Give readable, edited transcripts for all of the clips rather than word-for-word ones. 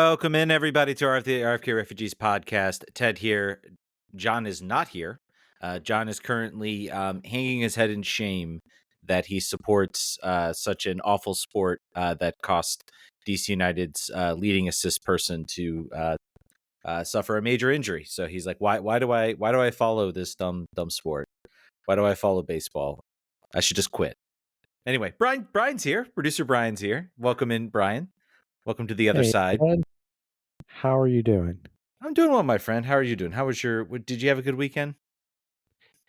Welcome in, everybody, to the RFK Refugees Podcast. Ted here. John is not here. John is currently hanging his head in shame that he supports such an awful sport that cost DC United's leading assist person to suffer a major injury. So he's like, why do I follow this dumb sport? Why do I follow baseball? I should just quit. Anyway, Brian's here. Producer Brian's here. Welcome in, Brian. Welcome to the other side. Ed, how are you doing? I'm doing well, my friend. How are you doing? Did you have a good weekend?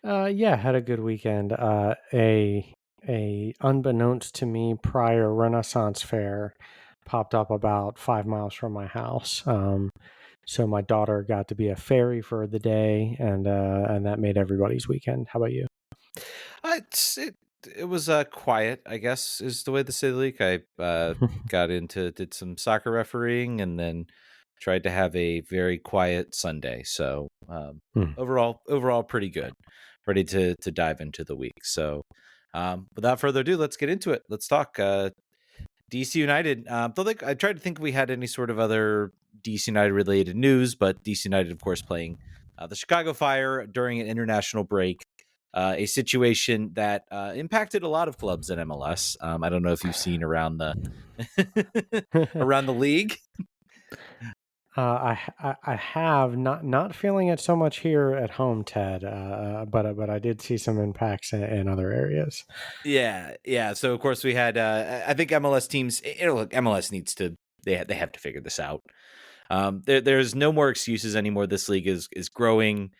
Yeah, had a good weekend. A unbeknownst to me prior Renaissance fair popped up about 5 miles from my house. So my daughter got to be a fairy for the day, and that made everybody's weekend. How about you? It was quiet, I guess, is the way to say the league. I did some soccer refereeing, and then tried to have a very quiet Sunday. So overall, pretty good. Ready to dive into the week. So without further ado, let's get into it. Let's talk DC United. I tried to think we had any sort of other DC United related news, but DC United, of course, playing the Chicago Fire during an international break. A situation that impacted a lot of clubs in MLS. I don't know if you've seen around the around the league. I have not feeling it so much here at home, Ted. But I did see some impacts in other areas. Yeah. So of course we had. I think MLS teams. Look, MLS needs to. They have to figure this out. There's no more excuses anymore. This league is growing.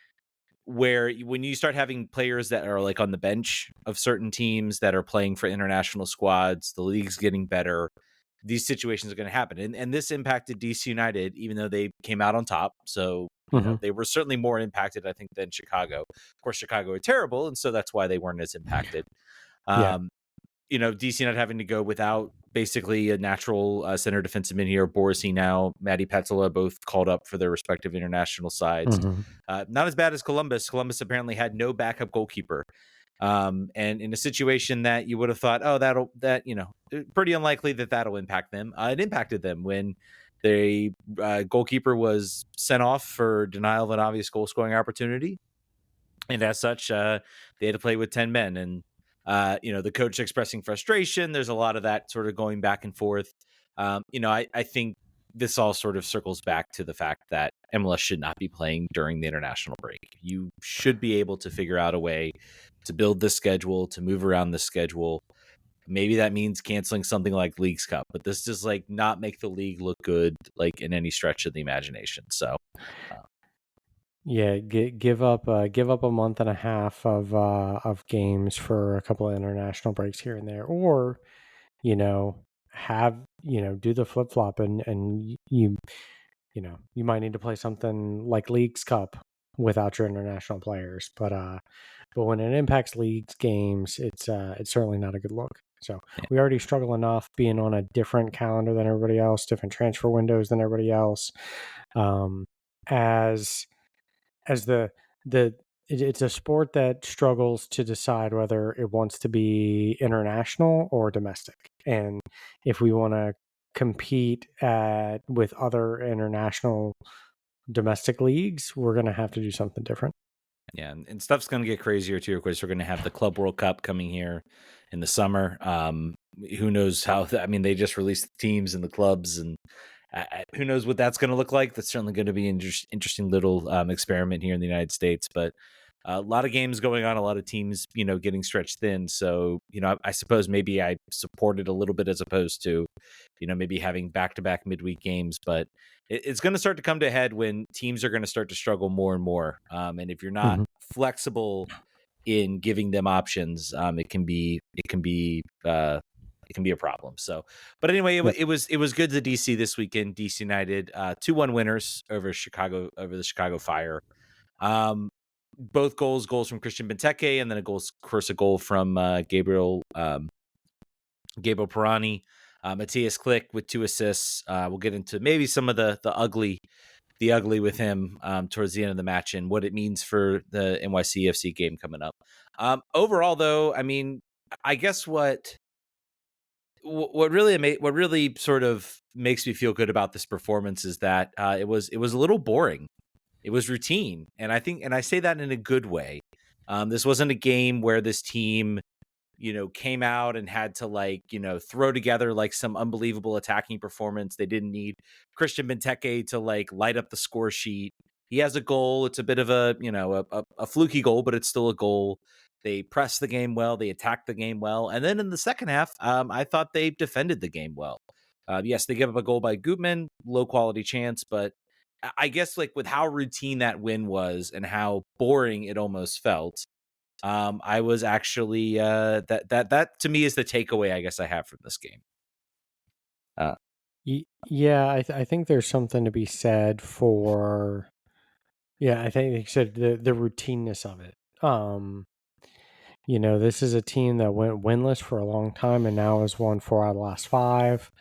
Where when you start having players that are like on the bench of certain teams that are playing for international squads, the league's getting better. These situations are going to happen. And this impacted DC United, even though they came out on top. So, they were certainly more impacted, I think, than Chicago. Of course, Chicago are terrible, and so that's why they weren't as impacted. DC United having to go without basically a natural center defenseman here. Borisy now, Matty Petzela, both called up for their respective international sides. Not as bad as Columbus. Columbus apparently had no backup goalkeeper. And in a situation that you would have thought, pretty unlikely that'll impact them. It impacted them when the goalkeeper was sent off for denial of an obvious goal scoring opportunity. And as such, they had to play with 10 men. And the coach expressing frustration. There's a lot of that sort of going back and forth. I think this all sort of circles back to the fact that MLS should not be playing during the international break. You should be able to figure out a way to build the schedule, to move around the schedule. Maybe that means canceling something like Leagues Cup, but this does not make the league look good, in any stretch of the imagination. So, yeah, give up a month and a half of games for a couple of international breaks here and there, or do the flip flop and you might need to play something like Leagues Cup without your international players, but when it impacts leagues games, it's certainly not a good look. So we already struggle enough being on a different calendar than everybody else, different transfer windows than everybody else. It's a sport that struggles to decide whether it wants to be international or domestic. And if we want to compete with other international domestic leagues, we're going to have to do something different. Yeah, and stuff's going to get crazier too. Of course, we're going to have the Club World Cup coming here in the summer. Who knows how? They just released the teams and the clubs, and who knows what that's going to look like. That's certainly going to be an interesting little experiment here in the United States. But a lot of games going on, a lot of teams, getting stretched thin. So, I suppose maybe I support it a little bit as opposed to, maybe having back-to-back midweek games. But it's going to start to come to a head when teams are going to start to struggle more and more. And if you're not flexible in giving them options, it can be a problem. So, but anyway, it was good to DC this weekend. DC United 2-1 winners over the Chicago Fire. Both goals from Christian Benteke, and then a goal from Gabriel Pirani. Matthias Klick with 2 assists. We'll get into maybe some of the ugly with him towards the end of the match and what it means for the NYCFC game coming up. Overall, though, I guess what what really sort of makes me feel good about this performance is that it was a little boring. It was routine, and I say that in a good way. This wasn't a game where this team, came out and had to throw together like some unbelievable attacking performance. They didn't need Christian Benteke to light up the score sheet. He has a goal. It's a bit of a fluky goal, but it's still a goal. They pressed the game well. They attacked the game well. And then in the second half, I thought they defended the game well. Yes, they gave up a goal by Gutman, low quality chance, but I guess with how routine that win was and how boring it almost felt, I was actually that to me is the takeaway I guess I have from this game. Yeah, I think there's something to be said for. Yeah, I think you said the routineness of it. This is a team that went winless for a long time and now has won 4 out of the last 5.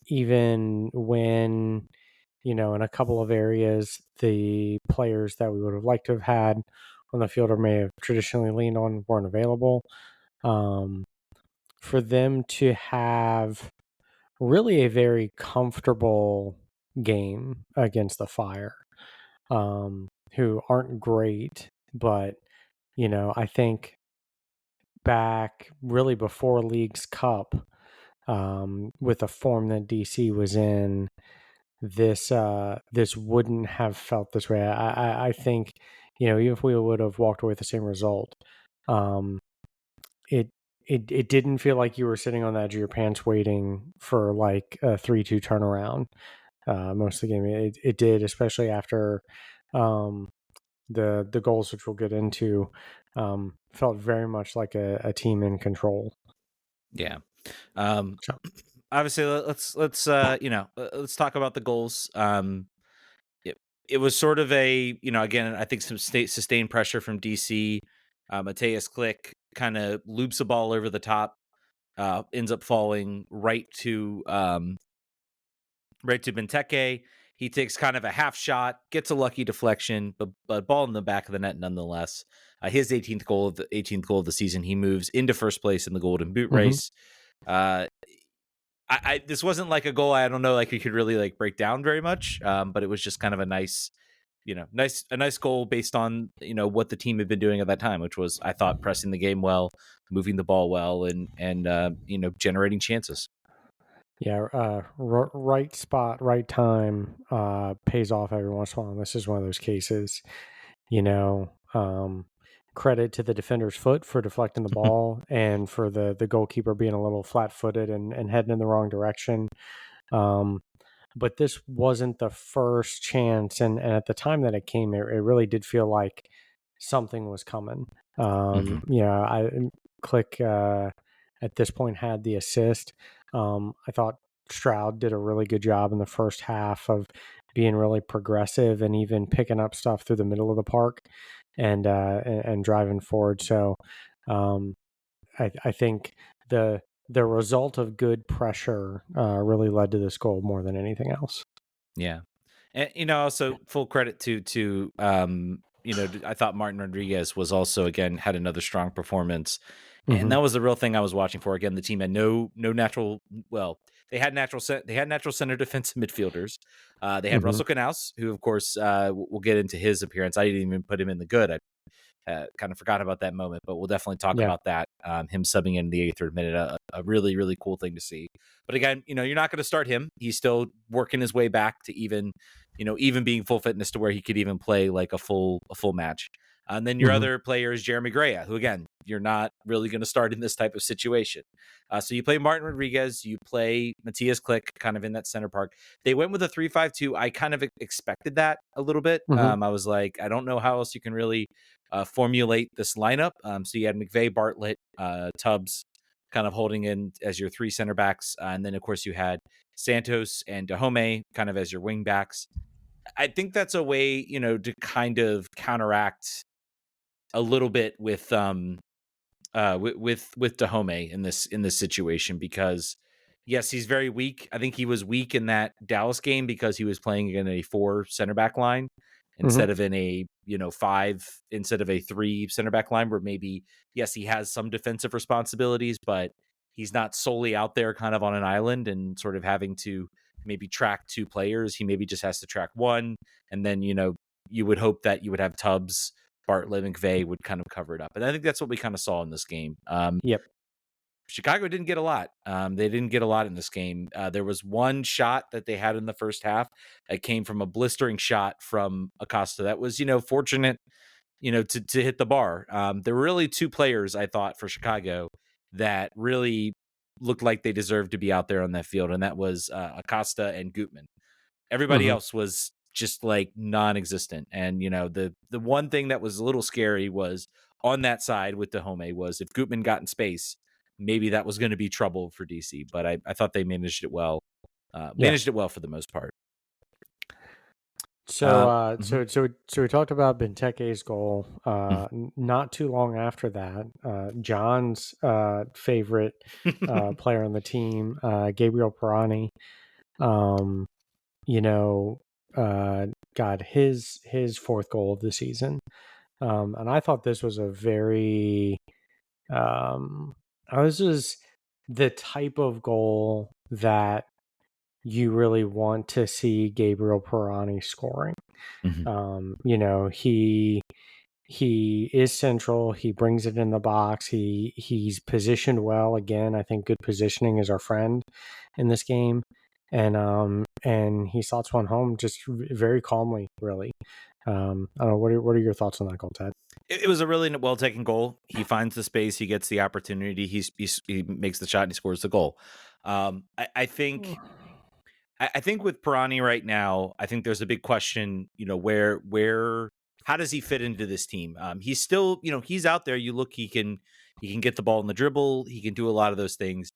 Even when, in a couple of areas, the players that we would have liked to have had on the field or may have traditionally leaned on weren't available. For them to have really a very comfortable game against the Fire, who aren't great, but I think back really before League's Cup, with the form that DC was in, this wouldn't have felt this way. I think even if we would have walked away with the same result, it it didn't feel like you were sitting on the edge of your pants waiting for like a 3-2 turnaround. Most of the game, it did, especially after the goals, which we'll get into, felt very much like a team in control. Yeah. Obviously, let's talk about the goals. It was sort of a again, I think some sustained pressure from DC. Mateus Click kind of loops the ball over the top, ends up falling right to Benteke. He takes kind of a half shot, gets a lucky deflection, but ball in the back of the net nonetheless. His 18th goal of the season. He moves into first place in the Golden Boot race. This wasn't like a goal I don't know you could really break down very much, but it was just kind of a nice goal based on what the team had been doing at that time, which was, I thought, pressing the game well, moving the ball well, and generating chances. Yeah, right spot, right time pays off every once in a while. And this is one of those cases. Credit to the defender's foot for deflecting the ball and for the goalkeeper being a little flat-footed and heading in the wrong direction. But this wasn't the first chance, and at the time that it came, it really did feel like something was coming. I Click at this point had the assist. I thought Stroud did a really good job in the first half of being really progressive and even picking up stuff through the middle of the park and driving forward. So I think the result of good pressure really led to this goal more than anything else. Yeah. And also full credit to I thought Martin Rodriguez was also, again, had another strong performance. And that was the real thing I was watching for. Again, the team had no natural. Well, they had natural center defensive midfielders. They had Russell Canouse, who, of course, we'll get into his appearance. I didn't even put him in the good. I kind of forgot about that moment, but we'll definitely talk about that. Him subbing in the 83rd minute, a really, really cool thing to see. But again, you're not going to start him. He's still working his way back to even being full fitness to where he could even play like a full match. And then your other player is Jeremy Grea, who, again, you're not really going to start in this type of situation. So you play Martin Rodriguez, you play Mateus Click kind of in that center park. They went with a 3-5-2. I kind of expected that a little bit. I was like, I don't know how else you can really formulate this lineup. So you had McVeigh, Bartlett, Tubbs kind of holding in as your 3 center backs. And then, of course, you had Santos and Dahomey kind of as your wing backs. I think that's a way, to kind of counteract a little bit with Dahomey in this situation, because yes, he's very weak. I think he was weak in that Dallas game because he was playing in a 4 center back line instead of in a 5, instead of a 3 center back line, where maybe, yes, he has some defensive responsibilities, but he's not solely out there kind of on an island and sort of having to maybe track 2 players. He maybe just has to track 1, and then you would hope that you would have Tubbs, Bartlett, and McVay would kind of cover it up. And I think that's what we kind of saw in this game. Yep. Chicago didn't get a lot. They didn't get a lot in this game. There was one shot that they had in the first half that came from a blistering shot from Acosta. That was, fortunate, to hit the bar. There were really 2 players, I thought, for Chicago that really looked like they deserved to be out there on that field, and that was Acosta and Gutman. Everybody else was just like non-existent. And, the one thing that was a little scary was on that side with Dahomey was if Gutman got in space, maybe that was going to be trouble for DC. But I thought they managed it well. Managed it well for the most part. So we talked about Benteke's goal. Not too long after that, John's favorite player on the team, Gabriel Pirani, got his fourth goal of the season, and I thought this was a very this was the type of goal that you really want to see Gabriel Pirani scoring. He is central. He brings it in the box. He's positioned well. Again, I think good positioning is our friend in this game. And he slots one home just very calmly, really. I don't know. What are your thoughts on that goal, Ted? It was a really well taken goal. He finds the space. He gets the opportunity. He makes the shot and he scores the goal. I think with Pirani right now, I think there's a big question, how does he fit into this team? He's still, he's out there. You look, he can get the ball in the dribble. He can do a lot of those things.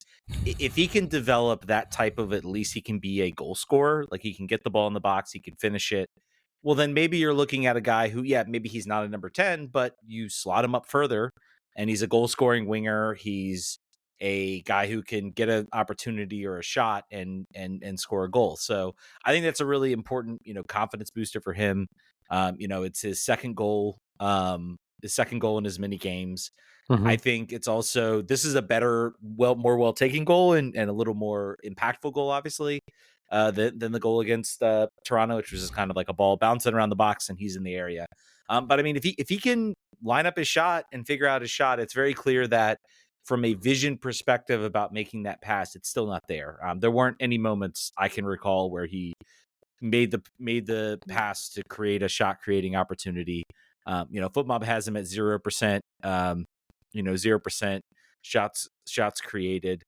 If he can develop that type of, at least he can be a goal scorer. Like he can get the ball in the box. He can finish it. Well, then maybe you're looking at a guy who, maybe he's not a number 10, but you slot him up further and he's a goal scoring winger. He's a guy who can get an opportunity or a shot and score a goal. So I think that's a really important, confidence booster for him. It's his second goal in as many games. I think it's also, this is a better, more well-taken goal and a little more impactful goal, obviously, than the goal against Toronto, which was just kind of like a ball bouncing around the box and he's in the area. But I mean, if he can line up his shot and figure out his shot, it's very clear that from a vision perspective about making that pass, it's still not there. There weren't any moments I can recall where he made the pass to create a shot creating opportunity. FootMob has him at 0%. 0% shots created.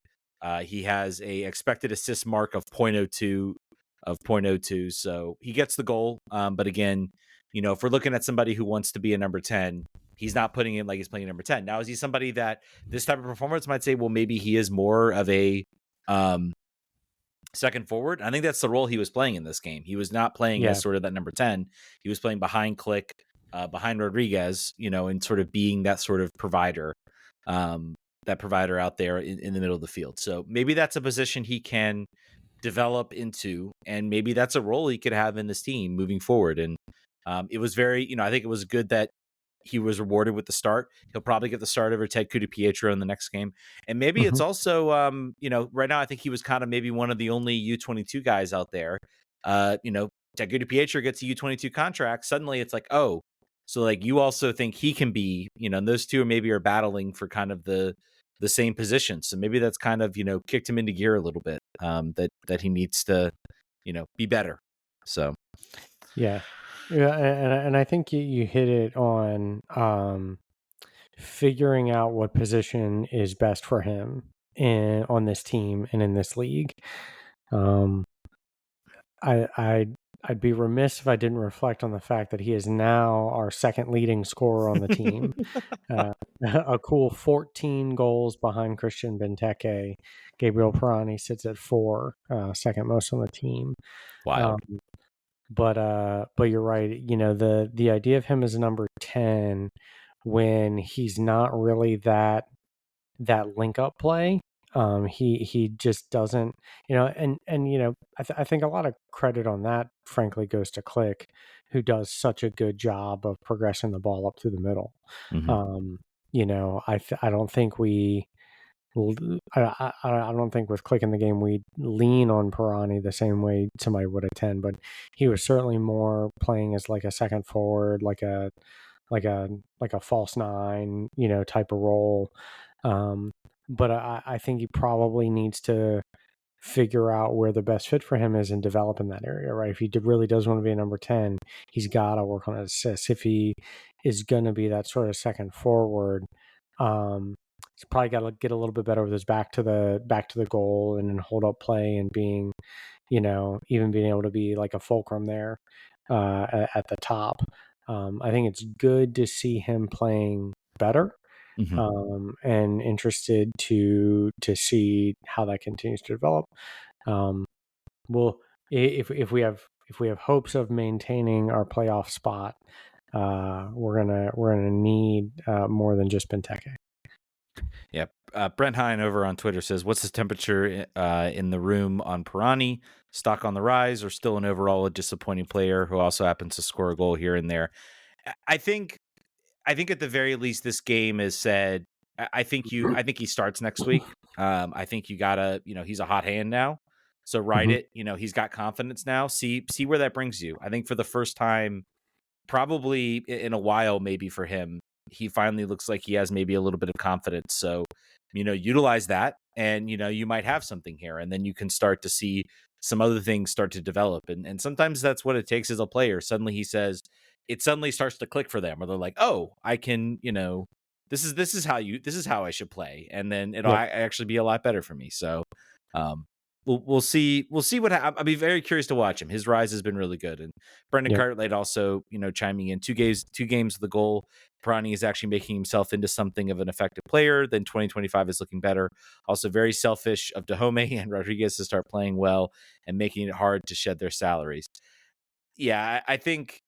He has a expected assist mark of 0.02. So he gets the goal. But again, if we're looking at somebody who wants to be a number 10, he's not putting it like he's playing number 10. Now, is he somebody that this type of performance might say, well, maybe he is more of a second forward? I think that's the role he was playing in this game. He was not playing as sort of that number 10. He was playing behind Click, behind Rodriguez, and sort of being that sort of provider, out there in the middle of the field. So maybe that's a position he can develop into, and maybe that's a role he could have in this team moving forward. And it was very, I think it was good that he was rewarded with the start. He'll probably get the start over Ted Kudu-Pietro in the next game. And maybe it's also, right now I think he was kind of maybe one of the only U22 guys out there. Ted Kudu-Pietro gets a U22 contract. Suddenly it's like, oh, so like you also think he can be, and those two are battling for kind of the same position. So maybe that's kind of, kicked him into gear a little bit, that he needs to, be better. So. Yeah. And I think you hit it on figuring out what position is best for him on this team and in this league. I'd be remiss if I didn't reflect on the fact that he is now our second leading scorer on the team. A cool 14 goals behind Christian Benteke. Gabriel Pirani sits at 4, second most on the team. Wow. But you're right. The idea of him as a number 10 when he's not really that link up play. He just doesn't, and I think a lot of credit on that, frankly, goes to Click, who does such a good job of progressing the ball up through the middle. I don't think we I don't think with clicking the game we lean on Pirani the same way somebody would attend, but he was certainly more playing as like a second forward, like a false nine, type of role. But I think he probably needs to figure out where the best fit for him is and develop in that area, right? If he really does want to be a number 10, he's got to work on his assists. If he is going to be that sort of second forward, he's probably got to get a little bit better with his back to the goal and hold up play and being, even being able to be like a fulcrum there at the top. I think it's good to see him playing better. And interested to see how that continues to develop. Well, if we have hopes of maintaining our playoff spot, we're gonna need more than just Benteke. Yep. Brent Hine over on Twitter says, "What's the temperature in the room on Pirani? Stock on the rise, or still an overall a disappointing player who also happens to score a goal here and there?" I think at the very least, this game is said. I think he starts next week. I think you gotta, he's a hot hand now, so ride it. He's got confidence now. See where that brings you. I think for the first time, probably in a while, maybe for him, he finally looks like he has maybe a little bit of confidence. So, utilize that, and you might have something here, and then you can start to see some other things start to develop. And sometimes that's what it takes as a player. Suddenly he says, it suddenly starts to click for them, or they're like, oh, I can, this is how I should play. And then it'll actually be a lot better for me. So, we'll see what I'll be very curious to watch him. His rise has been really good. And Brendan Cartwright also, chiming in, two games with the goal. Pirani is actually making himself into something of an effective player. Then 2025 is looking better. Also very selfish of Dahomey and Rodriguez to start playing well and making it hard to shed their salaries. Yeah, I think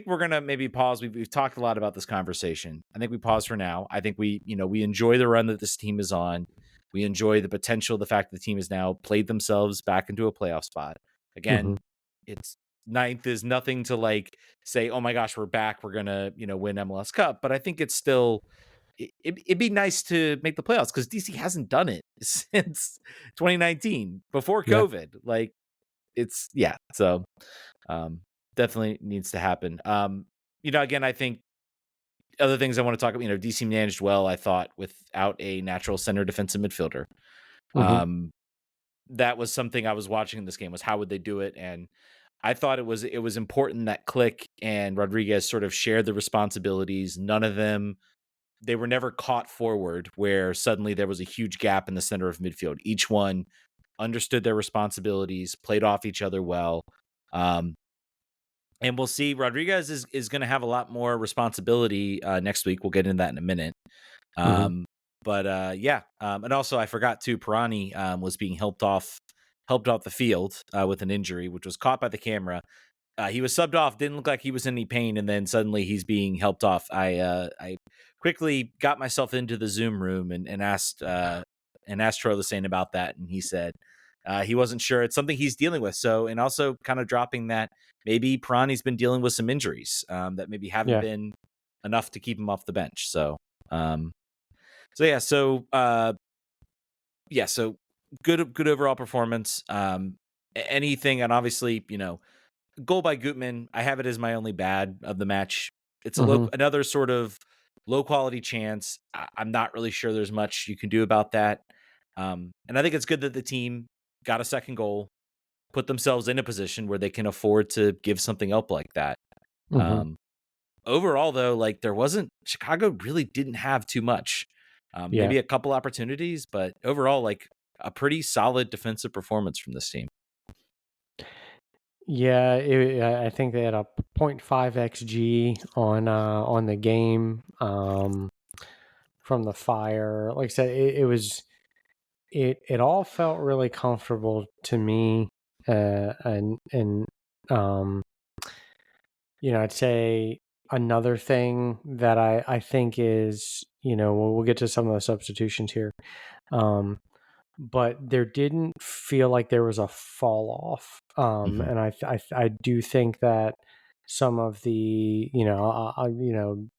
we're going to maybe pause. We've talked a lot about this conversation. I think we pause for now. I think we enjoy the run that this team is on. We enjoy the potential, the fact that the team has now played themselves back into a playoff spot. Again, it's ninth is nothing to like say, oh my gosh, we're back. We're going to, win MLS Cup. But I think it's still, it'd be nice to make the playoffs because DC hasn't done it since 2019 before COVID. Like it's, so definitely needs to happen. Again, I think other things I want to talk about, DC managed well, I thought, without a natural center defensive midfielder. That was something I was watching in this game, was how would they do it? And I thought it was important that Click and Rodriguez sort of shared the responsibilities. None of them, they were never caught forward where suddenly there was a huge gap in the center of midfield. Each one understood their responsibilities, played off each other well. And we'll see. Rodriguez is going to have a lot more responsibility next week. We'll get into that in a minute. But and also I forgot too. Pirani was being helped off the field with an injury, which was caught by the camera. He was subbed off. Didn't look like he was in any pain, and then suddenly he's being helped off. I quickly got myself into the Zoom room and asked Troy Lesane about that, and he said he wasn't sure. It's something he's dealing with. So, and also kind of dropping that maybe Pirani's been dealing with some injuries that maybe haven't been enough to keep him off the bench. So, so good overall performance. Anything, and obviously, goal by Gutman, I have it as my only bad of the match. It's another sort of low quality chance. I'm not really sure there's much you can do about that. And I think it's good that the team got a second goal, put themselves in a position where they can afford to give something up like that. Overall, though, like Chicago really didn't have too much. Maybe a couple opportunities, but overall, like a pretty solid defensive performance from this team. Yeah, I think they had a 0.5 xG on the game from the Fire. Like I said, it all felt really comfortable to me, and I'd say another thing that I think is, we'll get to some of the substitutions here, but there didn't feel like there was a fall off, and I do think that some of the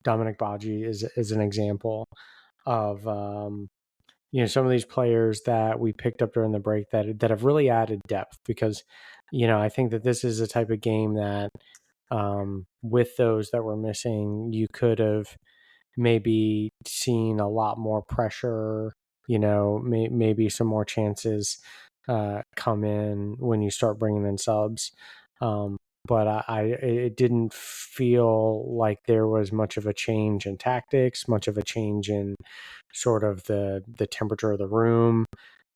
Dominic Baji is an example of some of these players that we picked up during the break that have really added depth, because I think that this is a type of game that with those that were missing, you could have maybe seen a lot more pressure, maybe some more chances come in when you start bringing in subs. But it didn't feel like there was much of a change in tactics, much of a change in sort of the temperature of the room.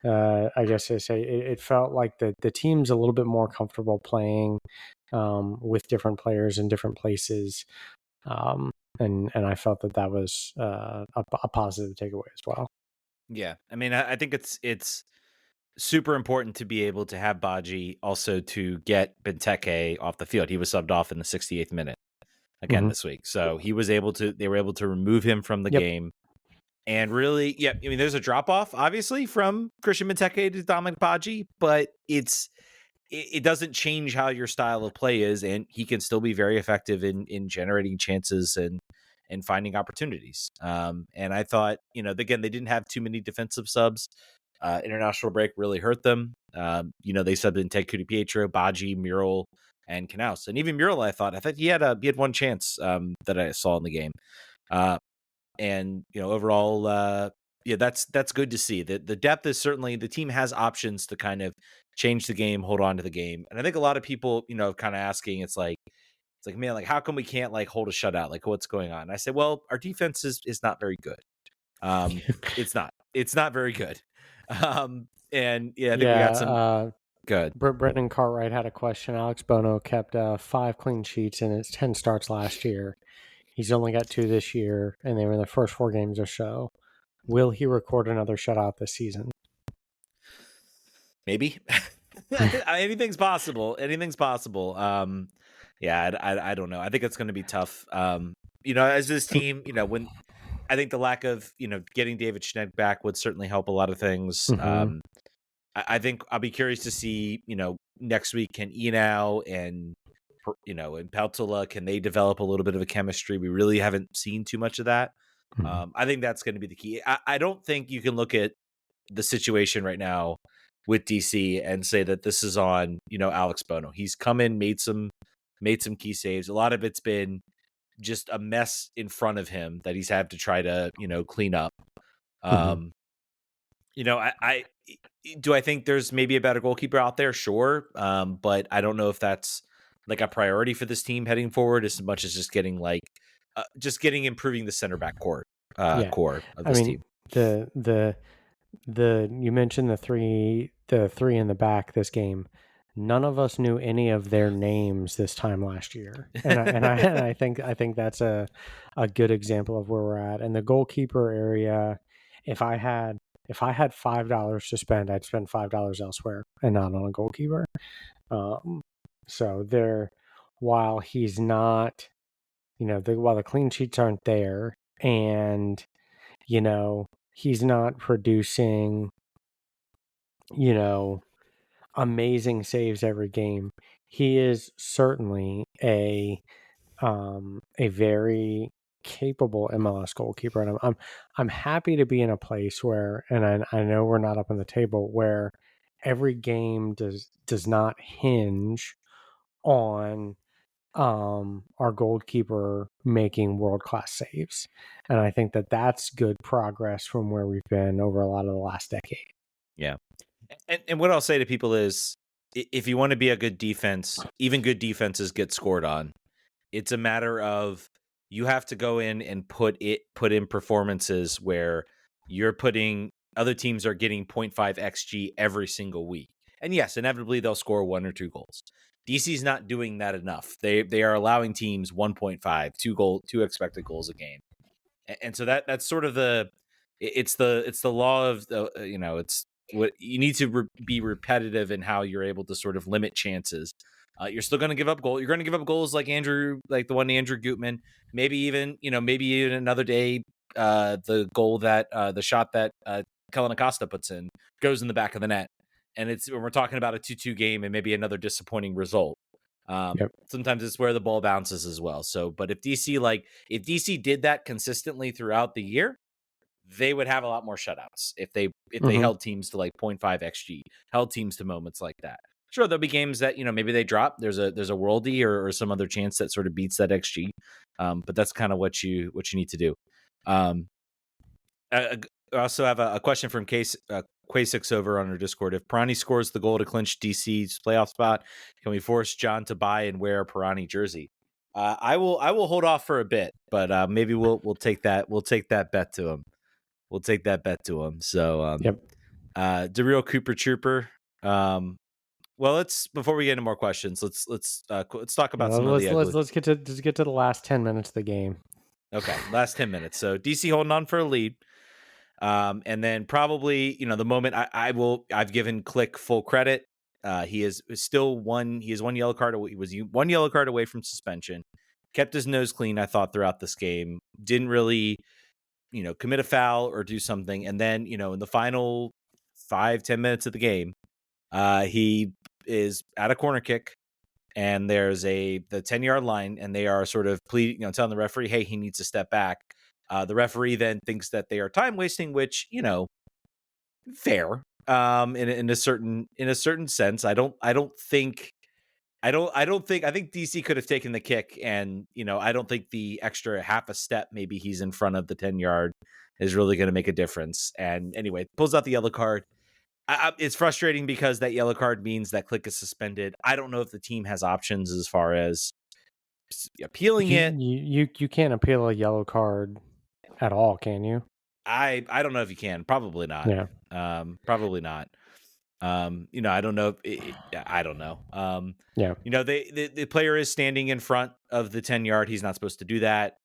I guess I say it felt like the team's a little bit more comfortable playing with different players in different places. And I felt that was a positive takeaway as well. Yeah, I mean, I think it's super important to be able to have Baji, also to get Benteke off the field. He was subbed off in the 68th minute again this week, so they were able to remove him from the game. And really, yeah, I mean, there's a drop off obviously from Christian Benteke to Dominic Baji, but it doesn't change how your style of play is, and he can still be very effective in generating chances and finding opportunities. And I thought, again, they didn't have too many defensive subs. International break really hurt them. They subbed in Ted Pietro, Baji, Mural, and Knaus. And even Mural, I thought he had one chance that I saw in the game. And overall, that's good to see. The depth is certainly, the team has options to kind of change the game, hold on to the game. And I think a lot of people, kind of asking, it's like, man, like, how come we can't like hold a shutout? Like, what's going on? And I said, well, our defense is not very good. It's not very good. And yeah, I think we got some good. Brendan Cartwright had a question. Alex Bono kept 5 clean sheets in his 10 starts last year. He's only got 2 this year, and they were in the first 4 games or so. Will he record another shutout this season? Maybe. Anything's possible. Yeah, I don't know. I think it's going to be tough. As this team, when I think the lack of, getting David Schneck back would certainly help a lot of things. I think I'll be curious to see, next week, can Enau and Peltola, can they develop a little bit of a chemistry? We really haven't seen too much of that. I think that's going to be the key. I don't think you can look at the situation right now with DC and say that this is on, Alex Bono. He's come in, made some key saves. A lot of it's been just a mess in front of him that he's had to try to, clean up. I think there's maybe a better goalkeeper out there? Sure. But I don't know if that's like a priority for this team heading forward as much as just getting improving the center back core of this team. You mentioned the three in the back this game. None of us knew any of their names this time last year, and I think that's a good example of where we're at. And the goalkeeper area, if I had $5 to spend, I'd spend $5 elsewhere and not on a goalkeeper. So there, while he's not, while the clean sheets aren't there, and he's not producing, amazing saves every game, he is certainly a very capable MLS goalkeeper, and I'm happy to be in a place where, and I know we're not up on the table, where every game does not hinge on our goalkeeper making world-class saves. And I think that's good progress from where we've been over a lot of the last decade. Yeah. And what I'll say to people is, if you want to be a good defense, even good defenses get scored on. It's a matter of, you have to go in and put in performances where you're putting, other teams are getting 0.5 XG every single week. And yes, inevitably they'll score 1 or 2 goals. DC's not doing that enough. They are allowing teams 1.5, 2 expected goals a game. And so that's sort of it's the law of the, it's what you need to be repetitive in how you're able to sort of limit chances. You're still going to give up goals. You're going to give up goals like the one Andrew Gutman. Maybe even another day, the goal that the shot that Kellen Acosta puts in goes in the back of the net. And we're talking about a 2-2 game and maybe another disappointing result. Sometimes it's where the ball bounces as well. So, but if DC did that consistently throughout the year, they would have a lot more shutouts if they Mm-hmm. held teams to like 0.5 xG, held teams to moments like that. Sure, there'll be games that maybe they drop. There's a worldie or some other chance that sort of beats that xG, but that's kind of what you need to do. I also have a question from Quasix over on our Discord. If Pirani scores the goal to clinch DC's playoff spot, can we force John to buy and wear a Pirani jersey? I will hold off for a bit, but maybe we'll take that bet to him. We'll take that bet to him. So Yep. DeReal Cooper Trooper. Well, before we get into more questions, let's talk about some of the ugly. Let's get to the last 10 minutes of the game. Okay, last 10 minutes. So DC holding on for a lead. And then probably, the moment I've given Click full credit. He is still one yellow card away. He was one yellow card away from suspension. Kept his nose clean, I thought, throughout this game. Didn't really, commit a foul or do something. And then, in the final 5-10 minutes of the game, he is at a corner kick. And there's the 10-yard line, and they are sort of telling the referee, hey, he needs to step back. The referee then thinks that they are time wasting, which, fair. In a certain sense. I think DC could have taken the kick, and I don't think the extra half a step maybe he's in front of the 10-yard is really going to make a difference. And anyway, pulls out the yellow card. It's frustrating because that yellow card means that Click is suspended. I don't know if the team has options as far as appealing it. You can't appeal a yellow card at all, can you? I don't know if you can. Probably not. Yeah. Probably not. I don't know. I don't know. Yeah. The player is standing in front of the 10-yard. He's not supposed to do that.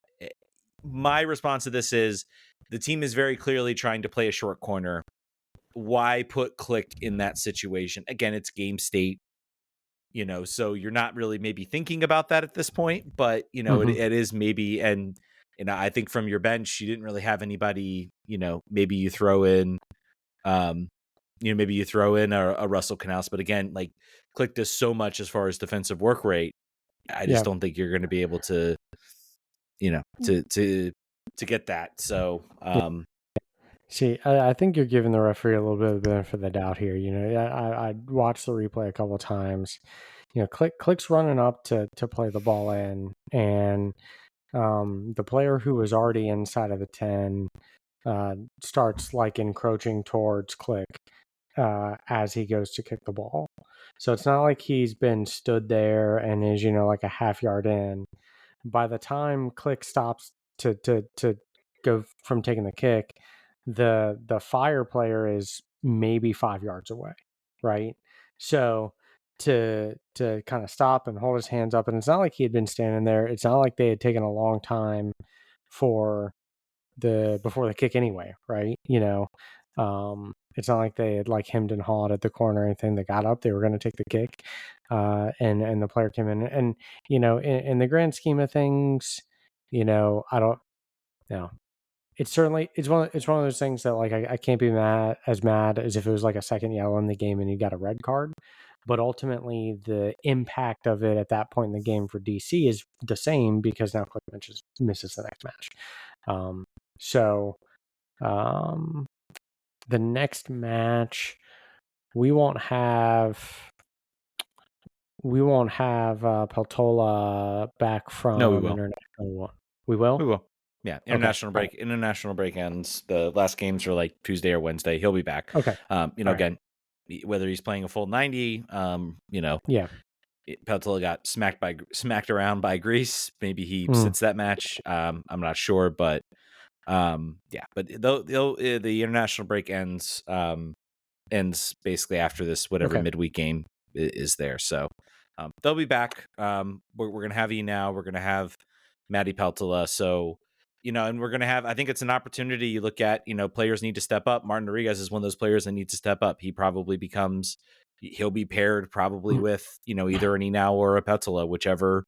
My response to this is the team is very clearly trying to play a short corner. Why put Click in that situation? Again, it's game state, so you're not really maybe thinking about that at this point, but it is maybe. And I think from your bench, you didn't really have anybody, maybe you throw in, maybe you throw in a Russell Canals, but again, like Click does so much as far as defensive work rate. I just don't think you're going to be able to, to get that. So, See, I think you're giving the referee a little bit of the benefit of the doubt here. I watched the replay a couple of times. Click's running up to play the ball in, and the player who was already inside of the 10 starts like encroaching towards Click as he goes to kick the ball. So it's not like he's been stood there and is like a half yard in. By the time Click stops to go from taking the kick, the fire player is maybe 5 yards away, right? So to kind of stop and hold his hands up, and it's not like he had been standing there. It's not like they had taken a long time before the kick anyway, right? It's not like they had like hemmed and hawed at the corner or anything. They got up, they were going to take the kick, and the player came in, and in the grand scheme of things, I don't know. It's one of those things that like I can't be mad as if it was like a second yellow in the game and you got a red card. But ultimately, the impact of it at that point in the game for DC is the same because now Click misses the next match. So the next match we won't have Peltola back from international. We will. We will. Yeah, international break. Right. International break ends. The last games are like Tuesday or Wednesday. He'll be back. Okay. Again, whether he's playing a full 90, yeah. Peltola got smacked around by Greece. Maybe he sits that match. I'm not sure, but yeah. But the international break ends basically after this whatever midweek game is there. So they'll be back. We're gonna have now. We're gonna have Maddie Peltola. So. And we're going to have, I think it's an opportunity. You look at, players need to step up. Martin Rodriguez is one of those players that need to step up. He'll be paired probably with, either an Enau or a Peltola, whichever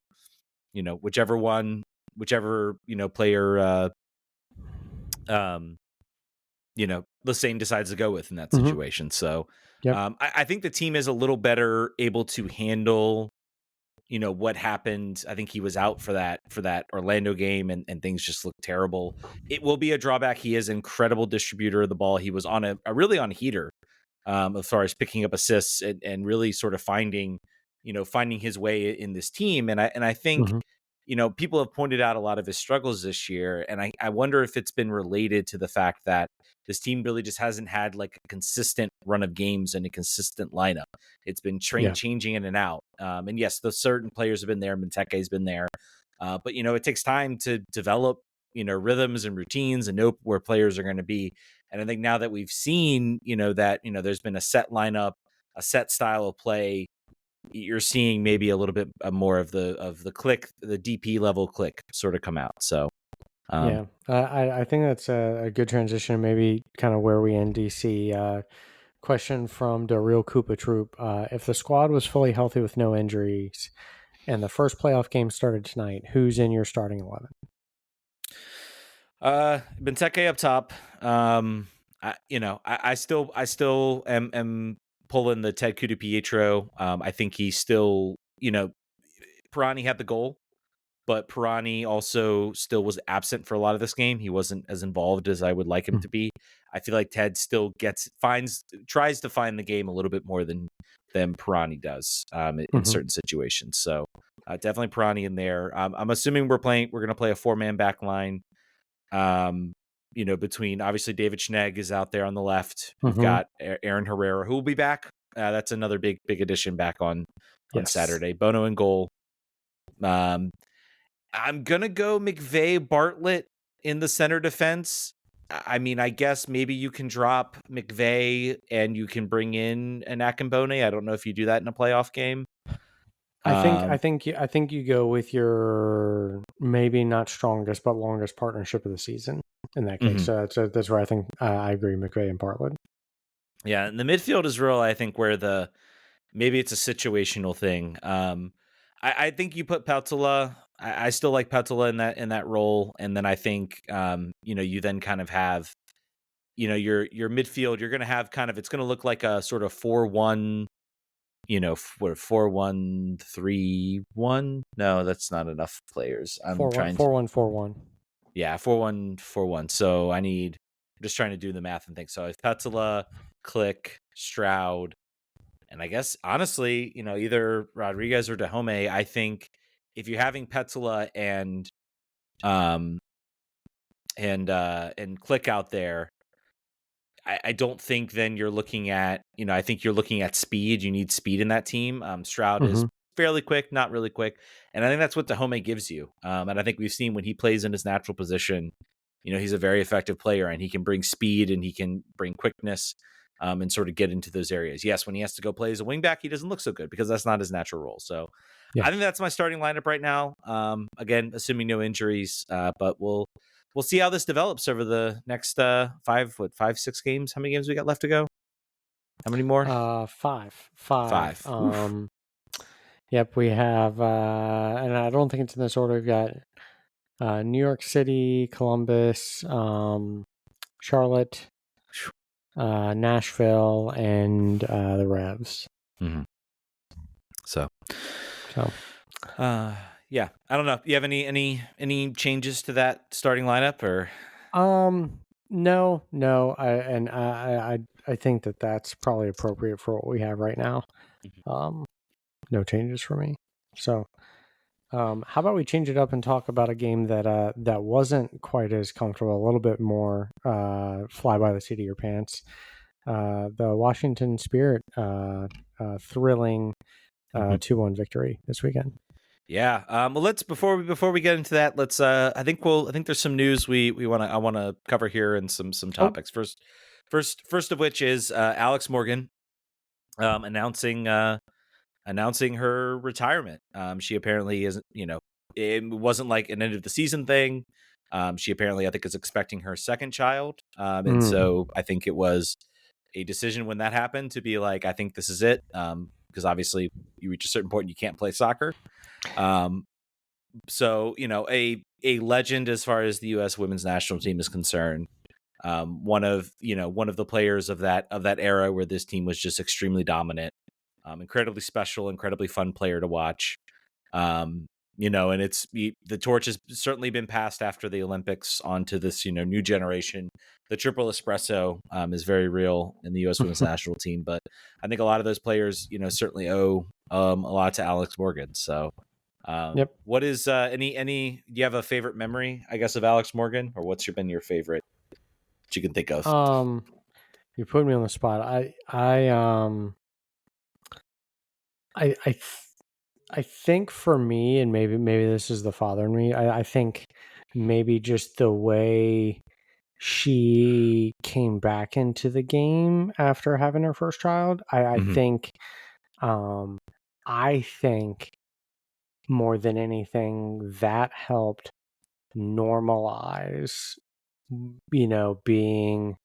player, Lassane decides to go with in that situation. So I think the team is a little better able to handle, what happened. I think he was out for that Orlando game, and things just looked terrible. It will be a drawback. He is an incredible distributor of the ball. He was on a really on heater as far as picking up assists and really sort of finding his way in this team. And I think, people have pointed out a lot of his struggles this year. And I wonder if it's been related to the fact that this team really just hasn't had like a consistent run of games and a consistent lineup. It's been changing in and out. And yes, the certain players have been there. Benteke has been there. But, it takes time to develop, rhythms and routines and know where players are going to be. And I think now that we've seen, that, there's been a set lineup, a set style of play, you're seeing maybe a little bit more of the click, the DP level click sort of come out. So, I think that's a good transition, maybe kind of where we end DC. Question from the Real Koopa Troop. If the squad was fully healthy with no injuries and the first playoff game started tonight, who's in your starting 11? Benteke up top. I still am pulling the Ted Kudu-Pietro. I think he's still, Pirani had the goal, but Pirani also still was absent for a lot of this game. He wasn't as involved as I would like him to be. I feel like Ted still tries to find the game a little bit more than Pirani does in certain situations. So definitely Pirani in there. I'm assuming we're going to play a 4-man back line. Between obviously David Schnegg is out there on the left. We've got Aaron Herrera, who will be back. That's another big addition back on Saturday. Bono in goal. I'm gonna go McVeigh Bartlett in the center defense. I mean, I guess maybe you can drop McVeigh and you can bring in an Akimbone. I don't know if you do that in a playoff game. I think you go with your maybe not strongest but longest partnership of the season in that case. So that's where I think I agree, McVeigh and Bartlett. Yeah, and the midfield is real. I think where maybe it's a situational thing. I think you put Peltola. I still like Peltola in that role, and then I think you then kind of have your midfield. You're going to have it's going to look like a sort of 4-1. 4-1-3-1. No, that's not enough players. I'm 4-1-4-1. Yeah, 4-1-4-1. So I'm just trying to do the math and think. So if Petzela, Click, Stroud, and I guess honestly, either Rodriguez or Dahome, I think if you're having Petzela and Click out there, I don't think then you're looking at, I think you're looking at speed. You need speed in that team. Stroud is fairly quick, not really quick. And I think that's what Dahome gives you. And I think we've seen when he plays in his natural position, he's a very effective player and he can bring speed and he can bring quickness and sort of get into those areas. Yes, when he has to go play as a wingback, he doesn't look so good because that's not his natural role. So I think that's my starting lineup right now. Again, assuming no injuries, but we'll see how this develops over the next 5, 6 games. How many games we got left to go? How many more? 5. Yep, we have, and I don't think it's in this order. We've got New York City, Columbus, Charlotte, Nashville, and the Revs. So. Yeah, I don't know. You have any changes to that starting lineup or? No. I think that's probably appropriate for what we have right now. No changes for me. So, how about we change it up and talk about a game that wasn't quite as comfortable, a little bit more fly by the seat of your pants. The Washington Spirit thrilling 2-1 victory this weekend. Yeah. Well, let's before we get into that, let's I think there's some news I want to cover here and some topics. First of which is Alex Morgan announcing her retirement. She apparently isn't, it wasn't like an end of the season thing. She apparently, I think, is expecting her second child. And so I think it was a decision when that happened to be like, I think this is it. Because obviously you reach a certain point and you can't play soccer. So, a legend as far as the U.S. women's national team is concerned. One of the players of that era where this team was just extremely dominant, incredibly special, incredibly fun player to watch. And the torch has certainly been passed after the Olympics onto this, new generation. The triple espresso is very real in the U.S. women's national team, but I think a lot of those players, certainly owe a lot to Alex Morgan. So, Yep. what is any? Do you have a favorite memory, I guess, of Alex Morgan, or what's been your favorite that you can think of? You put me on the spot. I think for me, and maybe this is the father in me. I think maybe just the way she came back into the game after having her first child. I think more than anything that helped normalize, being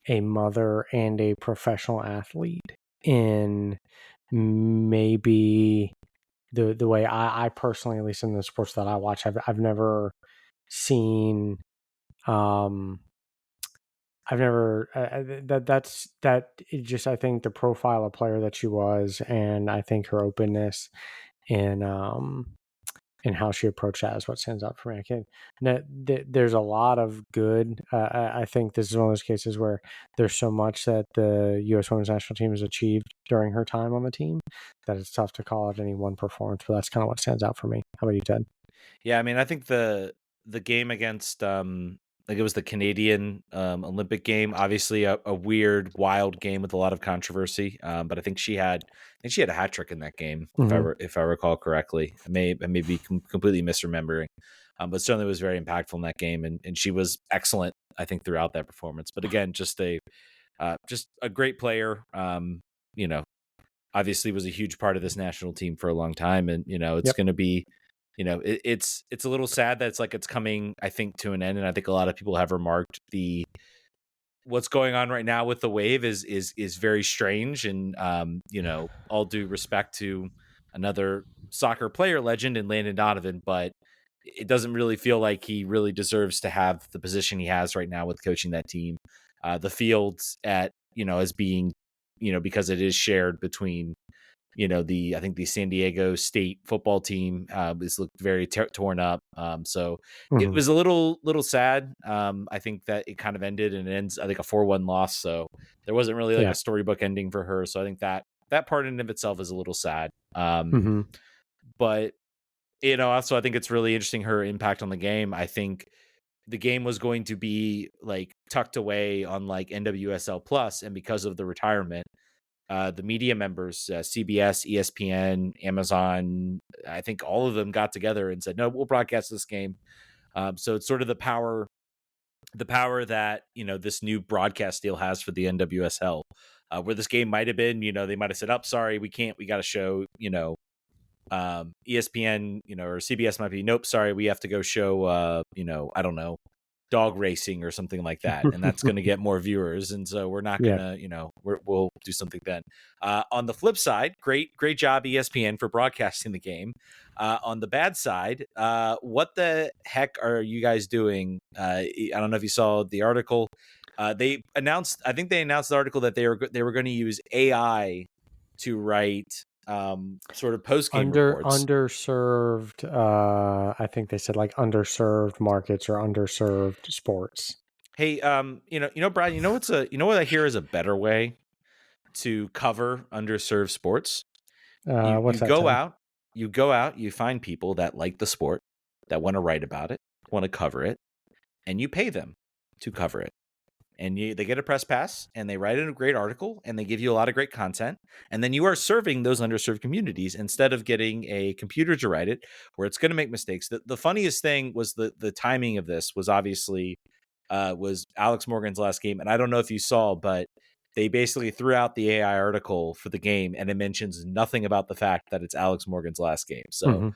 a mother and a professional athlete in maybe the way I personally, at least in the sports that I watch, I've never seen I've never that it just, I think the profile of player that she was, and I think her openness and how she approached that is what stands out for me. I can't. There's a lot of good. I think this is one of those cases where there's so much that the U.S. Women's National Team has achieved during her time on the team that it's tough to call out any one performance. But that's kind of what stands out for me. How about you, Ted? Yeah, I mean, I think the game against like it was the Canadian Olympic game, obviously a weird, wild game with a lot of controversy. But I think she had a hat trick in that game, if I recall correctly. I may be completely misremembering, but certainly was very impactful in that game, and she was excellent, I think, throughout that performance. But again, just a great player. Obviously was a huge part of this national team for a long time, and it's going to be. It's a little sad that it's coming, I think, to an end, and I think a lot of people have remarked what's going on right now with the wave is very strange, and all due respect to another soccer player legend in Landon Donovan, but it doesn't really feel like he really deserves to have the position he has right now with coaching that team. The fields as being because it is shared between I think the San Diego State football team is looked very torn up. So it was a little sad. I think that it kind of ended, and it ends, I think, a 4-1 loss. So there wasn't really a storybook ending for her. So I think that part in of itself is a little sad. But also I think it's really interesting her impact on the game. I think the game was going to be tucked away on NWSL Plus, and because of the retirement, the media members, CBS, ESPN, Amazon, I think all of them got together and said, no, we'll broadcast this game. So it's sort of the power that, this new broadcast deal has for the NWSL, where this game might have been, they might have said, sorry, we can't, we got to show, ESPN, or CBS might be, nope, sorry, we have to go show, I don't know, dog racing or something like that, and that's going to get more viewers, and so we're not gonna we'll do something then. On the flip side, great job ESPN for broadcasting the game. On the bad side, what the heck are you guys doing? I don't know if you saw the article. They announced the article that they were going to use AI to write sort of post-game reports. Underserved, I think they said underserved markets or underserved sports. Hey, Brad, what I hear is a better way to cover underserved sports. What's that, you go out, you find people that like the sport, that want to write about it, want to cover it, and you pay them to cover it. And they get a press pass, and they write in a great article, and they give you a lot of great content. And then you are serving those underserved communities instead of getting a computer to write it, where it's going to make mistakes. The funniest thing was the timing of this was obviously was Alex Morgan's last game. And I don't know if you saw, but they basically threw out the AI article for the game, and it mentions nothing about the fact that it's Alex Morgan's last game. So,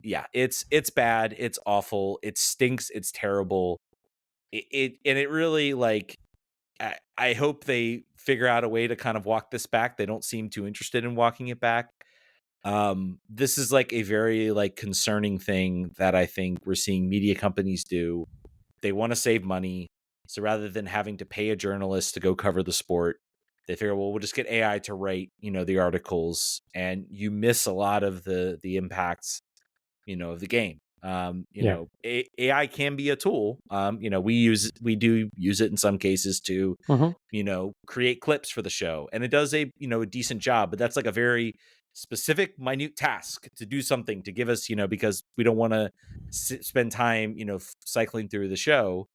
yeah, it's bad. It's awful. It stinks. It's terrible. It really I hope they figure out a way to kind of walk this back. They don't seem too interested in walking it back. This is a very concerning thing that I think we're seeing media companies do. They want to save money. So rather than having to pay a journalist to go cover the sport, they figure, well, we'll just get AI to write, the articles, and you miss a lot of the impacts, of the game. AI can be a tool. We do use it in some cases to, create clips for the show, and it does a decent job, but that's like a very specific, minute task to do something to give us, because we don't want to spend time, cycling through the show.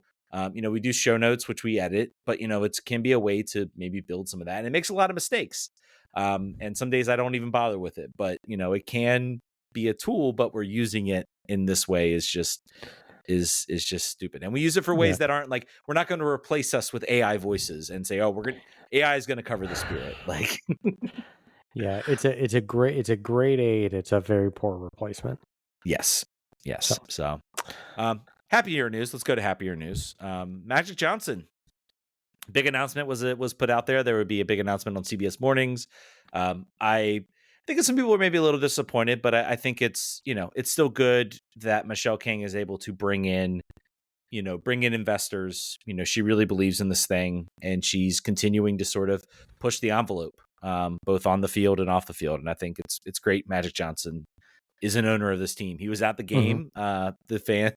We do show notes, which we edit, but it can be a way to maybe build some of that. And it makes a lot of mistakes. And some days I don't even bother with it, but it can be a tool, but we're using it in this way is just stupid. And we use it for ways that aren't like, we're not going to replace us with AI voices and say, oh, AI is going to cover the spirit. Like, yeah, it's a great aid. It's a very poor replacement. Yes. So happier news. Let's go to happier news. Magic Johnson. Big announcement was put out there. There would be a big announcement on CBS Mornings. I think that some people were maybe a little disappointed, but I think it's still good that Michelle King is able to bring in investors. She really believes in this thing, and she's continuing to sort of push the envelope, both on the field and off the field. And I think it's great. Magic Johnson is an owner of this team. He was at the game. The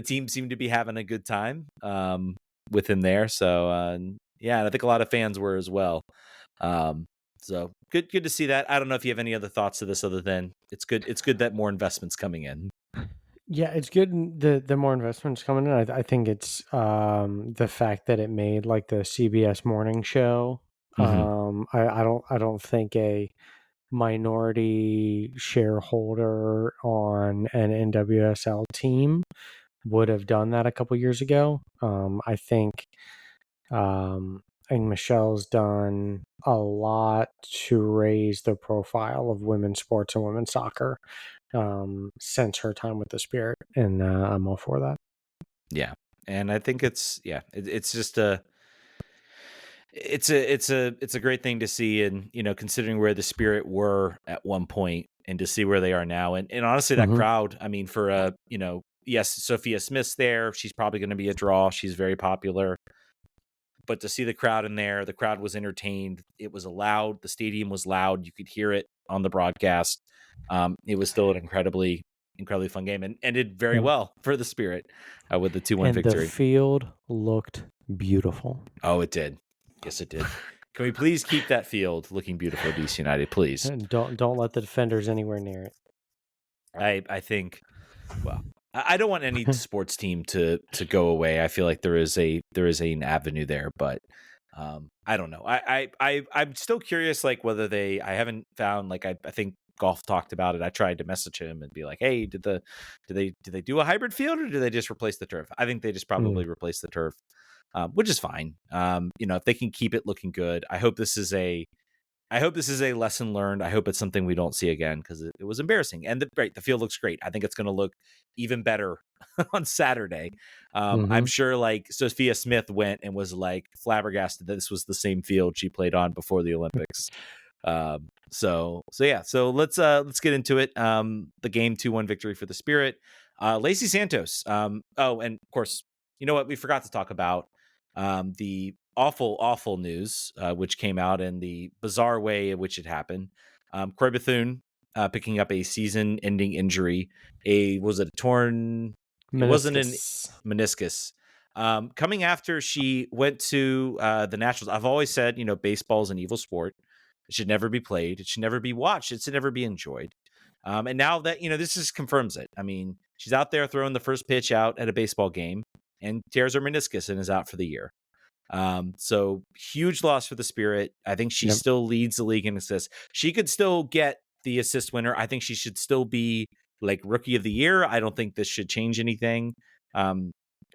team seemed to be having a good time with him there. So and I think a lot of fans were as well. So good to see that. I don't know if you have any other thoughts to this other than it's good that more investments coming in. Yeah, it's good the more investments coming in. I think it's the fact that it made like the CBS morning show. I don't think a minority shareholder on an NWSL team would have done that a couple years ago. I think Michelle's done a lot to raise the profile of women's sports and women's soccer since her time with the Spirit, and I'm all for that. Yeah, and I think it's just it's a great thing to see, and considering where the Spirit were at one point and to see where they are now, and honestly, that crowd. I mean, for yes, Sophia Smith's there. She's probably going to be a draw. She's very popular. But to see the crowd in there, the crowd was entertained. It was loud. The stadium was loud. You could hear it on the broadcast. It was still an incredibly fun game, and ended very well for the Spirit with the 2-1 victory. The field looked beautiful. Oh, it did. Yes, it did. Can we please keep that field looking beautiful at DC United, please? And don't let the defenders anywhere near it. I think. Well, I don't want any sports team to go away. I feel like there is an avenue there, but I don't know. I'm still curious, like whether I haven't found, like I think Golf talked about it. I tried to message him and be like, hey, did they do a hybrid field, or did they just replace the turf? I think they just probably replaced the turf, which is fine. If they can keep it looking good, I hope this is a lesson learned. I hope it's something we don't see again, because it was embarrassing. And the field looks great. I think it's going to look even better on Saturday. I'm sure like Sophia Smith went and was like flabbergasted that this was the same field she played on before the Olympics. So let's get into it. The game 2-1 victory for the Spirit. Lacey Santos. And of course, you know what? We forgot to talk about the awful news, which came out in the bizarre way in which it happened. Croy Bethune picking up a season-ending injury. Was it a torn? Meniscus. It wasn't an meniscus. Coming after she went to the Nationals. I've always said, baseball is an evil sport. It should never be played. It should never be watched. It should never be enjoyed. And now that, this just confirms it. I mean, she's out there throwing the first pitch out at a baseball game and tears her meniscus and is out for the year. So huge loss for the Spirit. I think she still leads the league in assists. She could still get the assist winner. I think she should still be like rookie of the year. I don't think this should change anything.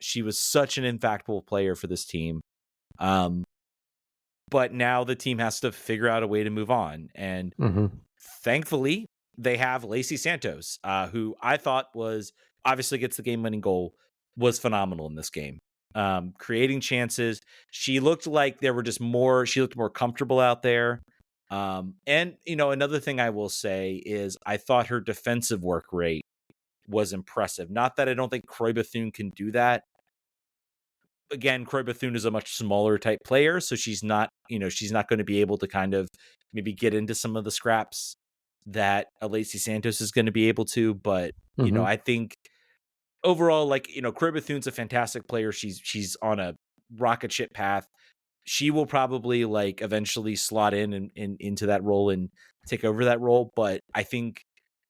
She was such an impactful player for this team. But now the team has to figure out a way to move on. And thankfully they have Lacey Santos, who I thought was obviously gets the game-winning goal, was phenomenal in this game. Creating chances. She looked like she looked more comfortable out there. And another thing I will say is I thought her defensive work rate was impressive. Not that I don't think Croy Bethune can do that, again, Croy Bethune is a much smaller type player, so she's not going to be able to kind of maybe get into some of the scraps that a Lacey Santos is going to be able to. But I think overall, like, Croy Bethune's a fantastic player. She's on a rocket ship path. She will probably like eventually slot in into that role and take over that role. But I think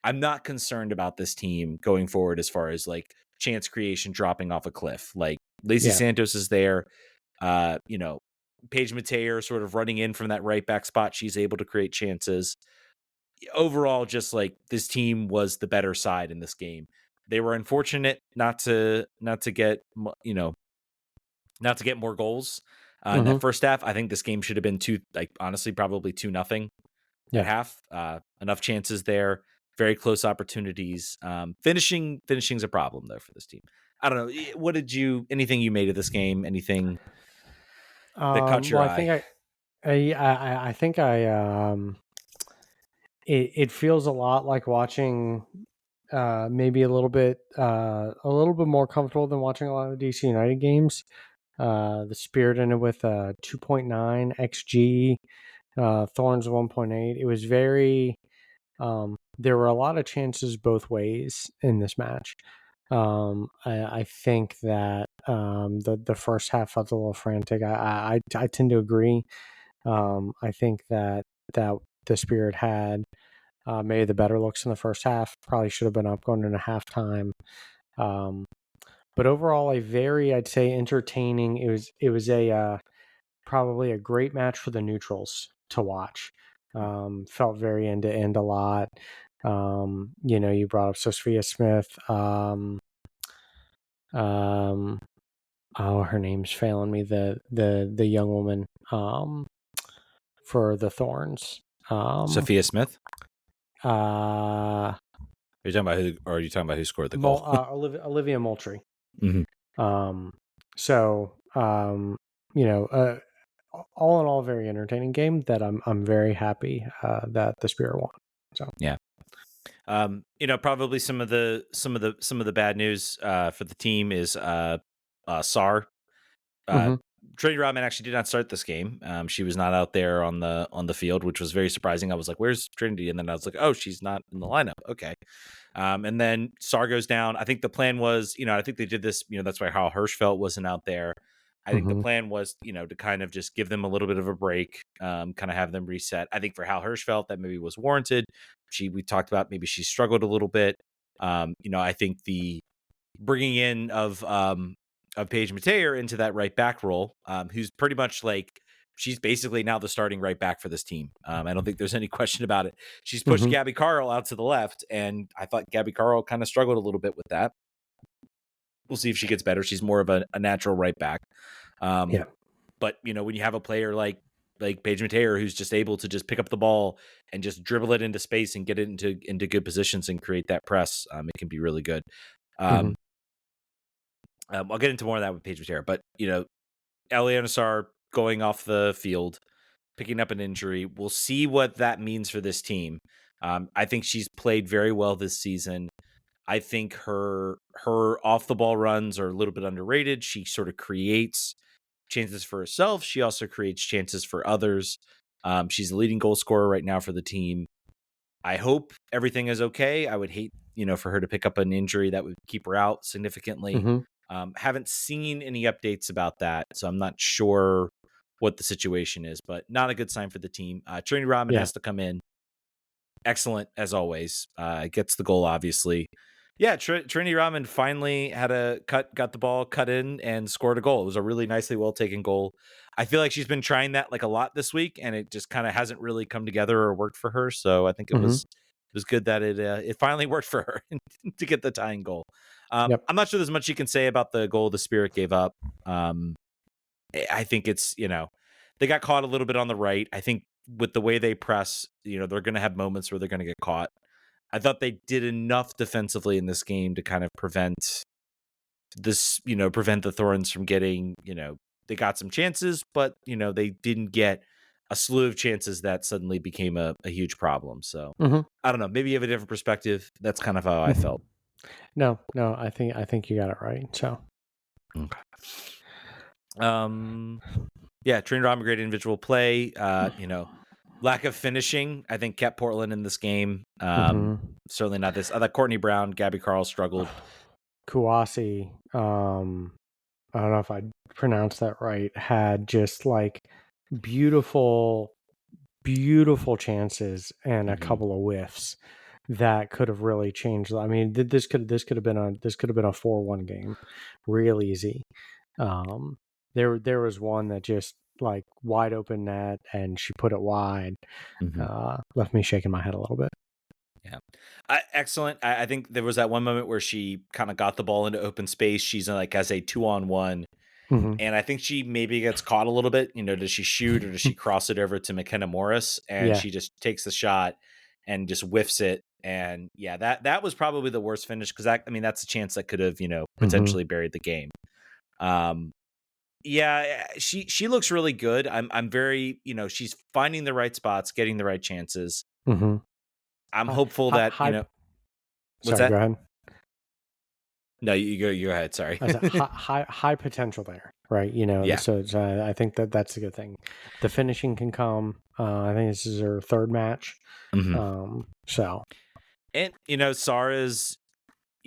I'm not concerned about this team going forward as far as like chance creation dropping off a cliff. Like Lacey Santos is there. Paige Mateer sort of running in from that right back spot. She's able to create chances. Overall, just like this team was the better side in this game. They were unfortunate not to get not to get more goals in that first half. I think this game should have been honestly probably 2-0 at half. Enough chances there, very close opportunities. Finishing's a problem though for this team. I don't know. What did anything you made of this game? Anything that caught your eye? I think it feels a lot like watching maybe a little bit more comfortable than watching a lot of DC United games. The Spirit in it with 2.9 XG, Thorns 1.8. It was very. There were a lot of chances both ways in this match. I think that the first half felt a little frantic. I tend to agree. I think that the Spirit had maybe the better looks in the first half. Probably should have been up going into halftime. But overall, I'd say entertaining. It was a probably a great match for the neutrals to watch. Felt very end to end a lot. You brought up Sophia Smith. Her name's failing me. The young woman for the Thorns. Sophia Smith. Are you talking about who? Or are you talking about who scored the goal? Olivia Moultrie. Mm-hmm. All in all, very entertaining game that I'm very happy that the Spirit won. So yeah. Probably some of the bad news for the team is Sar. Trinity Rodman actually did not start this game. She was not out there on the field, which was very surprising. I was like, "Where's Trinity?" And then I was like, "Oh, she's not in the lineup." Okay. And then Sar goes down. I think the plan was, I think they did this. That's why Hal Hirschfeld wasn't out there. I think the plan was, to kind of just give them a little bit of a break, kind of have them reset. I think for Hal Hirschfeld, that maybe was warranted. We talked about maybe she struggled a little bit. I think the bringing in of Paige Mateer into that right back role, who's pretty much like, she's basically now the starting right back for this team. I don't think there's any question about it. She's pushed Gabby Carl out to the left, and I thought Gabby Carl kind of struggled a little bit with that. We'll see if she gets better. She's more of a natural right back. But, when you have a player like Paige Mateer, who's just able to just pick up the ball and just dribble it into space and get it into good positions and create that press, it can be really good. I'll get into more of that with Paige Mateer, but, Eliana Sar going off the field, picking up an injury. We'll see what that means for this team. I think she's played very well this season. I think her off the ball runs are a little bit underrated. She sort of creates chances for herself. She also creates chances for others. She's the leading goal scorer right now for the team. I hope everything is okay. I would hate, for her to pick up an injury that would keep her out significantly. Haven't seen any updates about that, so I'm not sure what the situation is, but not a good sign for the team. Trinity Rodman has to come in. Excellent as always. Gets the goal, obviously. Yeah, Trinity Rodman finally had got the ball cut in and scored a goal. It was a really nicely well taken goal. I feel like she's been trying that like a lot this week, and it just kind of hasn't really come together or worked for her. So I think it was good that it finally worked for her to get the tying goal. I'm not sure there's much you can say about the goal the Spirit gave up. I think it's, they got caught a little bit on the right. I think with the way they press, they're going to have moments where they're going to get caught. I thought they did enough defensively in this game to kind of prevent the Thorns from getting, they got some chances, but, they didn't get a slew of chances that suddenly became a huge problem. So I don't know, maybe you have a different perspective. That's kind of how I felt. No, I think you got it right. So, okay. Yeah, Trinidad Rodman, great individual play. Lack of finishing, I think, kept Portland in this game. Certainly not this. I thought Courtney Brown, Gabby Carl struggled. Kouassi, I don't know if I pronounced that right, had just like beautiful, beautiful chances and a couple of whiffs that could have really changed. I mean, this could have been a 4-1 game, real easy. There was one that just like wide open net and she put it wide. Left me shaking my head a little bit. Yeah. Excellent. I think there was that one moment where she kind of got the ball into open space. She's like as a 2-on-1. And I think she maybe gets caught a little bit. Does she shoot or does she cross it over to McKenna Morris? And she just takes the shot and just whiffs it. And yeah, that was probably the worst finish because that's a chance that could have, potentially buried the game. Yeah, she looks really good. I'm very, she's finding the right spots, getting the right chances. I'm hopeful that, what's sorry, that? Go ahead. No, you go ahead. Sorry. I said high potential there, right? Yeah. So I think that's a good thing. The finishing can come. I think this is her third match. So, and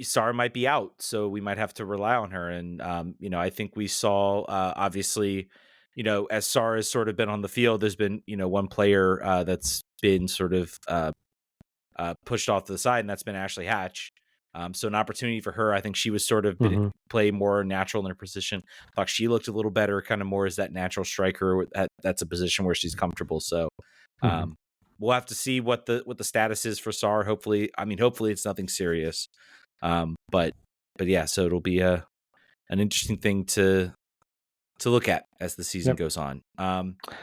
Sarah might be out, so we might have to rely on her. And I think we saw obviously, as Sarah has sort of been on the field, there's been one player that's been sort of pushed off to the side, and that's been Ashley Hatch. So an opportunity for her. I think she was sort of play more natural in her position. I thought she looked a little better, kind of more as that natural striker. That's a position where she's comfortable. So we'll have to see what the status is for Sarah. Hopefully it's nothing serious. But yeah, so it'll be an interesting thing to look at as the season goes on.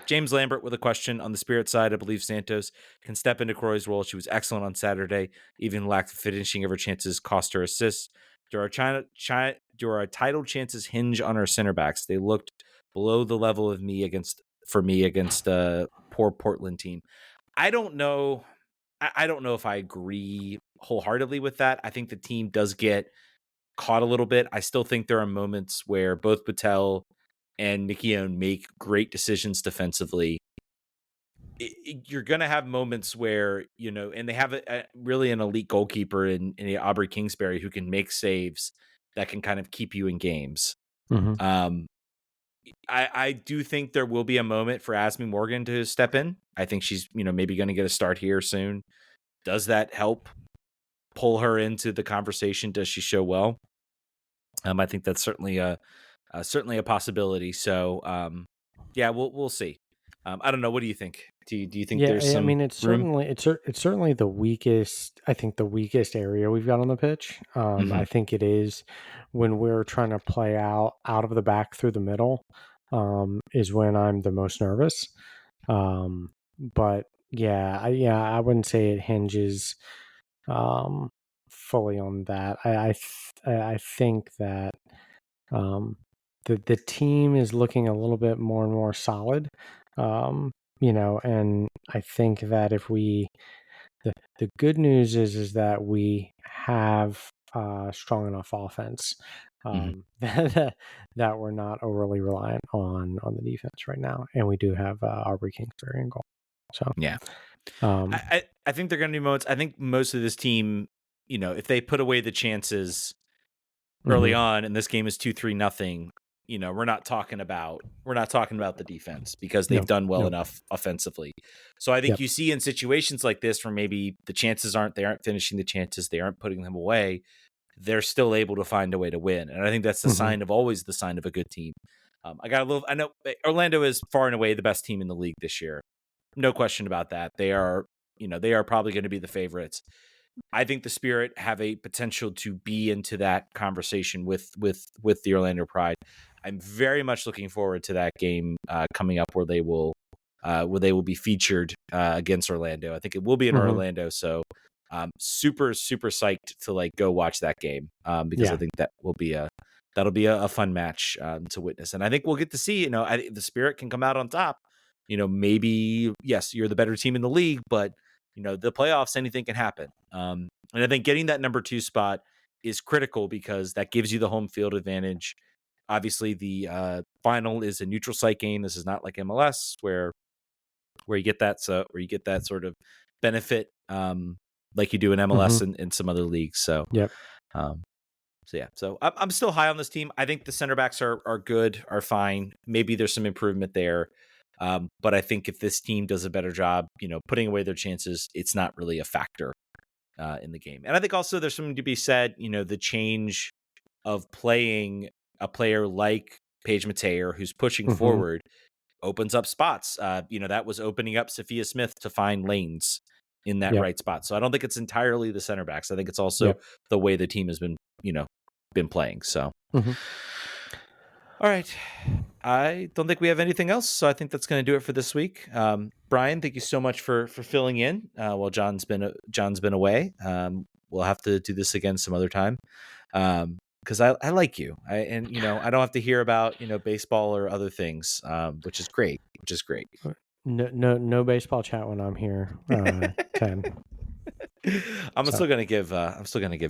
James Lambert with a question on the Spirit side. I believe Santos can step into Croy's role. She was excellent on Saturday. Even lack of finishing of her chances cost her assists. Do our title chances hinge on our center backs? They looked below the level of me against a poor Portland team. I don't know. I don't know if I agree wholeheartedly with that. I think the team does get caught a little bit. I still think there are moments where both Patel and Nikki Owen make great decisions defensively. You're going to have moments where, and they have really an elite goalkeeper in Aubrey Kingsbury who can make saves that can kind of keep you in games. I do think there will be a moment for Asmi Morgan to step in. I think she's, maybe going to get a start here soon. Does that help pull her into the conversation? Does she show well? I think that's certainly a possibility. So, yeah, we'll see. I don't know. What do you think? Do you think there's some? I mean, it's room? certainly the weakest. I think the weakest area we've got on the pitch. I think it is when we're trying to play out of the back through the middle. Is when I'm the most nervous. But I wouldn't say it hinges fully on that. I think that the team is looking a little bit more and more solid. And I think that if the good news is that we have strong enough offense that we're not overly reliant on the defense right now, and we do have Aubrey Kingsbury in goal. So yeah, I think they're going to be moments. I think most of this team, if they put away the chances early on, and this game is 2-3-0. We're not talking about the defense because they've done well enough offensively. So I think you see in situations like this where maybe the chances they aren't finishing the chances, they aren't putting them away, they're still able to find a way to win. And I think that's always the sign of a good team. I know Orlando is far and away the best team in the league this year. No question about that. They are probably going to be the favorites. I think the Spirit have a potential to be into that conversation with the Orlando Pride. I'm very much looking forward to that game coming up where they will be featured against Orlando. I think it will be in Orlando, so super psyched to go watch that game because I think that'll be a fun match to witness, and I think we'll get to see the Spirit can come out on top. Maybe yes, you're the better team in the league, but the playoffs, anything can happen. And I think getting that number 2 spot is critical because that gives you the home field advantage. obviously the final is a neutral site game. This is not like MLS where you get that sort of benefit like you do in MLS and some other leagues. So yep. So I'm still high on this team. I think the center backs are good, are fine. Maybe there's some improvement there. But I think if this team does a better job, putting away their chances, it's not really a factor in the game. And I think also there's something to be said, the change of playing a player like Paige Mateer, who's pushing forward, opens up spots. That was opening up Sophia Smith to find lanes in that right spot. So I don't think it's entirely the center backs. I think it's also the way the team has been playing. So, all right. I don't think we have anything else. So I think that's going to do it for this week. Brian, thank you so much for filling in while John's been away. We'll have to do this again some other time. Because I like you, I don't have to hear about baseball or other things, which is great. No baseball chat when I'm here. 10. I'm still gonna give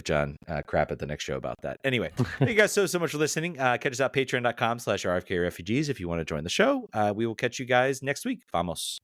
John crap at the next show about that. Anyway, thank you guys so much for listening. Catch us at patreon.com/RFK Refugees if you want to join the show. We will catch you guys next week. Vamos.